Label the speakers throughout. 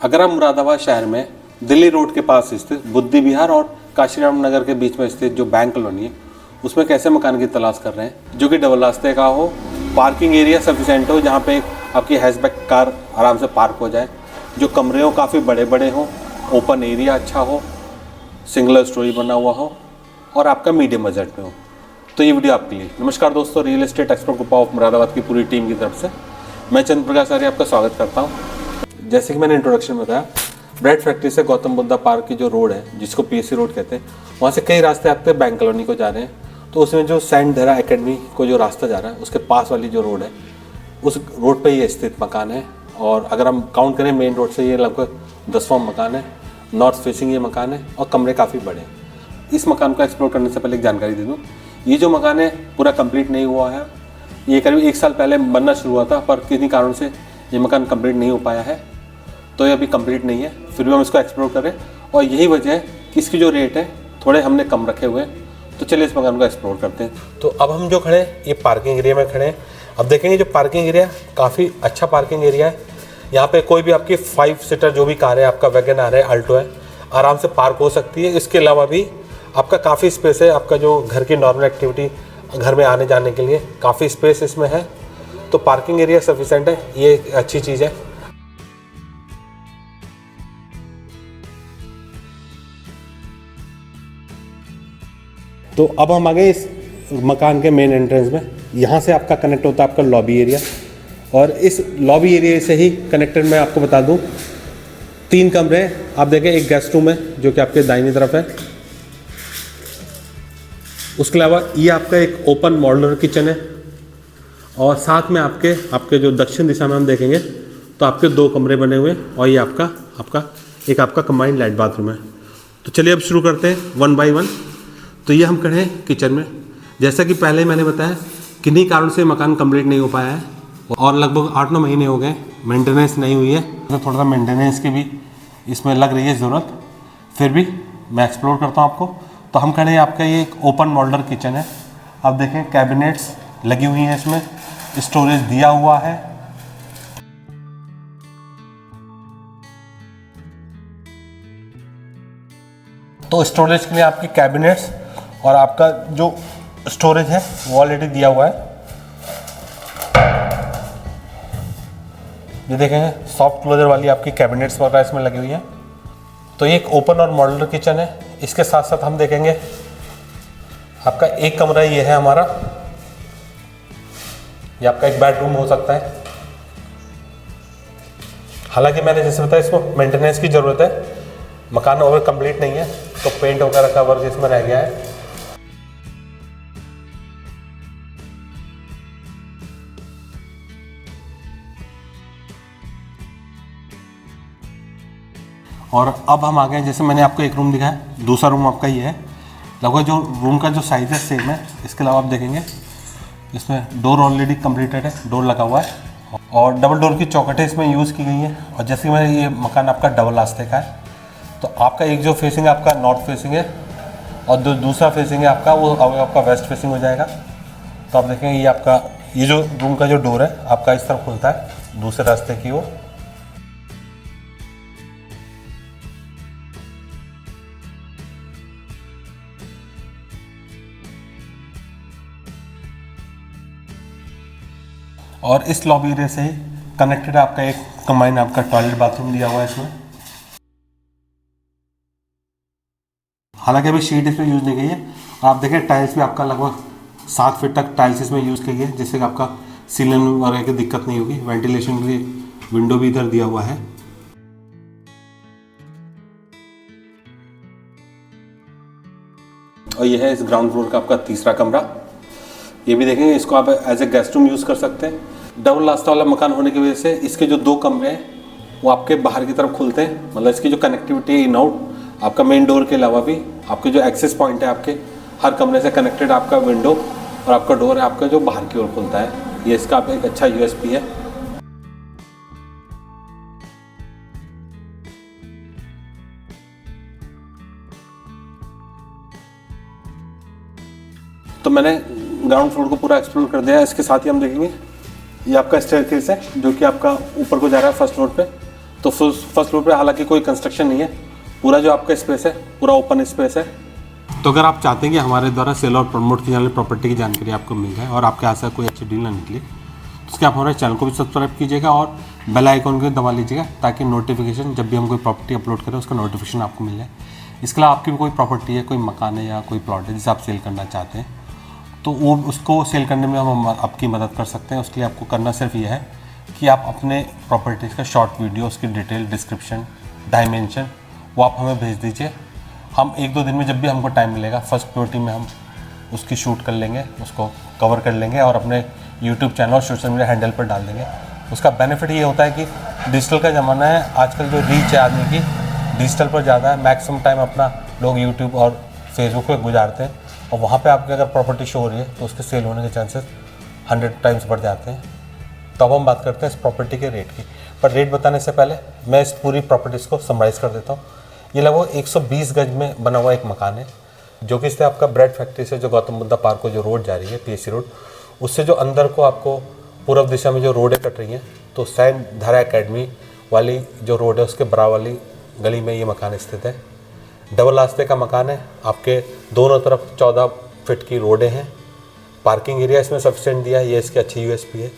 Speaker 1: अगर आप मुरादाबाद शहर में दिल्ली रोड के पास स्थित बुद्धि विहार और काशीराम नगर के बीच में स्थित जो बैंक कॉलोनी है उसमें कैसे मकान की तलाश कर रहे हैं जो कि डबल रास्ते का हो, पार्किंग एरिया सफिशेंट हो, जहाँ पे आपकी हैचबैक कार आराम से पार्क हो जाए, जो कमरे हो काफ़ी बड़े बड़े हों, ओपन एरिया अच्छा हो, सिंगल स्टोरी बना हुआ हो और आपका मीडियम बजट में हो, तो ये वीडियो आपके लिए। नमस्कार दोस्तों, real estate expert group of Moradabad की पूरी टीम की तरफ से मैं चंद्र प्रकाश आर्य आपका स्वागत करता हूँ। जैसे कि मैंने इंट्रोडक्शन में बताया, ब्रेड फैक्ट्री से गौतम बुद्धा पार्क की जो रोड है जिसको पीएससी रोड कहते हैं, वहाँ से कई रास्ते आते हैं बैंक कॉलोनी को जा रहे हैं। तो उसमें जो सेंट धरा एकेडमी को जो रास्ता जा रहा है उसके पास वाली जो रोड है उस रोड पे ये स्थित मकान है। और अगर हम काउंट करें मेन रोड से ये लगभग 10वां मकान है। नॉर्थ फेसिंग ये मकान है और कमरे काफ़ी बड़े हैं। इस मकान को एक्सप्लोर करने से पहले एक जानकारी दे दूँ, ये जो मकान है पूरा कंप्लीट नहीं हुआ है। ये करीब 1 साल पहले बनना शुरू हुआ था, पर किसी कारण से ये मकान कंप्लीट नहीं हो पाया है, तो ये अभी कंप्लीट नहीं है। फिर भी हम इसको एक्सप्लोर करें और यही वजह है कि इसकी जो रेट है थोड़े हमने कम रखे हुए हैं। तो चलिए इस मकान को एक्सप्लोर करते हैं। तो अब हम जो खड़े हैं ये पार्किंग एरिया में खड़े हैं। अब देखेंगे जो पार्किंग एरिया काफ़ी अच्छा पार्किंग एरिया है। यहाँ पे कोई भी आपकी 5 सीटर जो भी कार है, आपका वैगन आर है, अल्टो है, आराम से पार्क हो सकती है। इसके अलावा भी आपका काफ़ी स्पेस है, आपका जो घर की नॉर्मल एक्टिविटी घर में आने जाने के लिए काफ़ी स्पेस इसमें है। तो पार्किंग एरिया सफिशेंट है, ये एक अच्छी चीज़ है। तो अब हम आ गए इस मकान के मेन एंट्रेंस में। यहाँ से आपका कनेक्ट होता है आपका लॉबी एरिया, और इस लॉबी एरिया से ही कनेक्टेड मैं आपको बता दूँ 3 कमरे हैं। आप देखें, एक गेस्ट रूम है जो कि आपके दाहिनी तरफ है। उसके अलावा ये आपका एक ओपन मॉड्यूलर किचन है, और साथ में आपके जो दक्षिण दिशा में हम देखेंगे तो आपके 2 कमरे बने हुए हैं, और ये आपका कंबाइंड लाइट बाथरूम है। तो चलिए अब शुरू करते हैं 1 बाय 1। तो ये हम खड़े हैं किचन में। जैसा कि पहले मैंने बताया, किन्हीं कारण से मकान कंप्लीट नहीं हो पाया है और लगभग 8-9 महीने हो गए, मेंटेनेंस नहीं हुई है। तो थोड़ा सा मेंटेनेंस की भी इसमें लग रही है ज़रूरत, फिर भी मैं एक्सप्लोर करता हूँ आपको। तो हम खड़े हैं, आपका ये एक ओपन मॉड्यूलर किचन है। अब देखें कैबिनेट्स लगी हुई हैं, इसमें स्टोरेज दिया हुआ है। तो स्टोरेज के लिए आपकी कैबिनेट्स और आपका जो स्टोरेज है वो ऑलरेडी दिया हुआ है। ये देखेंगे सॉफ्ट क्लोजर वाली आपकी कैबिनेट्स वगैरह इसमें लगी हुई है। तो ये एक ओपन और मॉड्यूलर किचन है। इसके साथ साथ हम देखेंगे आपका एक कमरा ये है हमारा, ये आपका एक बेडरूम हो सकता है। हालांकि मैंने जैसे बताया इसको मेंटेनेंस की ज़रूरत है, मकान ओवर कंप्लीट नहीं है, तो पेंट वगैरह का वर्क इसमें रह गया है। और अब हम आ गए, जैसे मैंने आपको एक रूम दिखाया, दूसरा रूम आपका ये है। लगभग जो रूम का जो साइज है सेम है। इसके अलावा आप देखेंगे इसमें डोर ऑलरेडी कंप्लीटेड है, डोर लगा हुआ है, और डबल डोर की चौखटें इसमें यूज़ की गई हैं। और जैसे मैंने, ये मकान आपका डबल रास्ते का है, तो आपका एक जो फेसिंग है आपका नॉर्थ फेसिंग है, और दूसरा फेसिंग है आपका वो आपका वेस्ट फेसिंग हो जाएगा। तो आप देखेंगे ये जो रूम का जो डोर है आपका इस तरफ खुलता है दूसरे रास्ते की ओर। और इस लॉबी एरिया से ही कनेक्टेड आपका एक कंबाइन आपका टॉयलेट बाथरूम दिया हुआ है इसमें। हालांकि अभी शीट इसमें यूज़ नहीं की है। आप देखें टाइल्स भी आपका लगभग 7 फीट तक टाइल्स इसमें यूज़ की है, जिससे कि आपका सीलिंग वगैरह की दिक्कत नहीं होगी। वेंटिलेशन के लिए विंडो भी इधर दिया हुआ है। और यह है इस ग्राउंड फ्लोर का आपका तीसरा कमरा। ये भी देखेंगे, इसको आप as a guest room use कर सकते हैं। डबल रास्ता वाला मकान होने की वजह से इसके जो 2 कमरे हैं वो आपके बाहर की तरफ खुलते हैं। मतलब इसकी जो कनेक्टिविटी है इन आउट, आपका मेन डोर के अलावा भी आपके जो एक्सेस पॉइंट है, आपके हर कमरे से कनेक्टेड आपका विंडो और आपका डोर है आपका जो बाहर की ओर खुलता है। ये इसका एक अच्छा यूएसपी है। तो मैंने ग्राउंड फ्लोर को पूरा एक्सप्लोर कर दिया है। इसके साथ ही हम देखेंगे ये आपका स्टेयरकेस है जो कि आपका ऊपर को जा रहा है फर्स्ट फ्लोर पे। तो फर्स्ट फ्लोर पे हालांकि कोई कंस्ट्रक्शन नहीं है, पूरा जो आपका स्पेस है पूरा ओपन स्पेस है। तो अगर आप चाहते हैं कि हमारे द्वारा सेल और प्रमोट की जाने वाली प्रॉपर्टी की जानकारी आपको मिल जाए और आपके हाथ से कोई अच्छी डील ना निकले, तो उसके आप हमारे चैनल को भी सब्सक्राइब कीजिएगा और बेल आइकन को दबा लीजिएगा, ताकि नोटिफिकेशन जब भी हम कोई प्रॉपर्टी अपलोड करें उसका नोटिफिकेशन आपको मिल जाए। इसके अलावा आपकी भी कोई प्रॉपर्टी है, कोई मकान है या कोई प्लॉट है जिसे आप सेल करना चाहते हैं, तो वो उसको सेल करने में हम आपकी मदद कर सकते हैं। उसके लिए आपको करना सिर्फ ये है कि आप अपने प्रॉपर्टीज़ का शॉर्ट वीडियो, उसकी डिटेल, डिस्क्रिप्शन, डायमेंशन वो आप हमें भेज दीजिए। हम 1-2 दिन में जब भी हमको टाइम मिलेगा फर्स्ट प्रायोरिटी में हम उसकी शूट कर लेंगे, उसको कवर कर लेंगे और अपने यूट्यूब चैनल और सोशल मीडिया हैंडल पर डाल देंगे। उसका बेनिफिट ये होता है कि डिजिटल का ज़माना है, आजकल जो रीच है आदमी की डिजिटल पर ज़्यादा है। मैक्सिमम टाइम अपना लोग यूट्यूब और फेसबुक पे गुजारते हैं और वहाँ पे आपकी अगर प्रॉपर्टी शो हो रही है तो उसके सेल होने के चांसेस 100 टाइम्स बढ़ जाते हैं। तो अब हम बात करते हैं इस प्रॉपर्टी के रेट की, पर रेट बताने से पहले मैं इस पूरी प्रॉपर्टीज़ को समराइज़ कर देता हूँ। ये लगभग 120 गज में बना हुआ एक मकान है, जो कि इससे आपका ब्रेड फैक्ट्री से जो गौतम बुद्धा पार्क को जो रोड जा रही है, पीएससी रोड, उससे जो अंदर को आपको पूर्व दिशा में जो रोडें कट रही हैं, तो सैन धारा एकेडमी वाली जो रोड है उसके बराबर वाली गली में ये मकान स्थित है। डबल रास्ते का मकान है, आपके दोनों तरफ 14 फीट की रोडें हैं। पार्किंग एरिया इसमें सफिशिएंट दिया है, ये इसकी अच्छी यूएसपी है।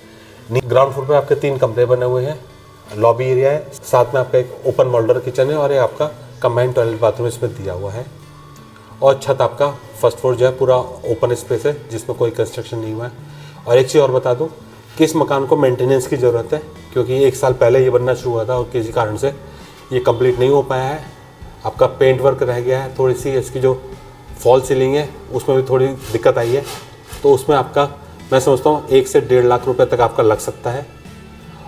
Speaker 1: ग्राउंड फ्लोर पे आपके 3 कमरे बने हुए हैं, लॉबी एरिया है, साथ में आपका एक ओपन मॉड्यूलर किचन है और ये आपका कंबाइंड टॉयलेट बाथरूम इसमें दिया हुआ है। और छत आपका फर्स्ट फ्लोर जो है पूरा ओपन स्पेस है, जिसमें कोई कंस्ट्रक्शन नहीं हुआ है। और एक चीज़ और बता दूं कि इस मकान को मेंटेनेंस की ज़रूरत है, क्योंकि 1 साल पहले ये बनना शुरू हुआ था और किसी कारण से ये कंप्लीट नहीं हो पाया है। आपका पेंट वर्क रह गया है, थोड़ी सी इसकी जो फॉल सीलिंग है उसमें भी थोड़ी दिक्कत आई है, तो उसमें आपका मैं समझता हूँ 1 से 1.5 लाख रुपए तक आपका लग सकता है।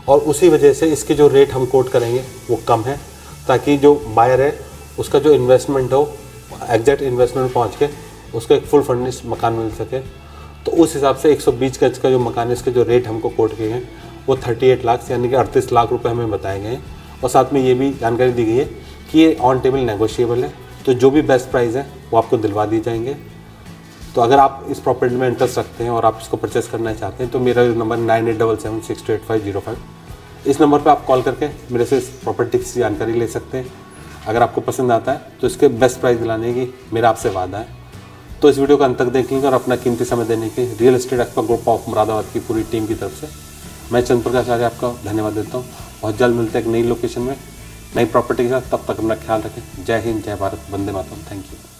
Speaker 1: और उसी वजह से इसके जो रेट हम कोट करेंगे वो कम है, ताकि जो बायर है उसका जो इन्वेस्टमेंट हो एग्जैक्ट इन्वेस्टमेंट में पहुँच के उसको एक फुल फर्निश्ड मकान मिल सके। तो उस हिसाब से 120 गज का जो मकान है इसके जो रेट हमको कोट किए हैं वो 38 लाख यानी कि 38 लाख रुपए हमें बताए गए हैं। और साथ में ये भी जानकारी दी गई है कि ये ऑन टेबल नेगोशिएबल है, तो जो भी बेस्ट प्राइस है वो आपको दिलवा दी जाएंगे। तो अगर आप इस प्रॉपर्टी में इंटरेस्ट रखते हैं और आप इसको परचेस करना चाहते हैं तो मेरा नंबर 9877628505, इस नंबर पे आप कॉल करके मेरे से इस प्रॉपर्टी की जानकारी ले सकते हैं। अगर आपको पसंद आता है तो इसके बेस्ट प्राइस दिलाने की मेरा आपसे वादा है। तो इस वीडियो को अंत तक देखेंगे और अपना कीमती समय देने के real estate expert group of Moradabad की पूरी टीम की तरफ से मैं चंद्र प्रकाश आर्य आपका धन्यवाद देता हूँ। बहुत जल्द मिलते हैं एक नई लोकेशन में नई प्रॉपर्टी के साथ, तब तक अपना ख्याल रखें। जय हिंद, जय भारत, वंदे मातरम। Thank you.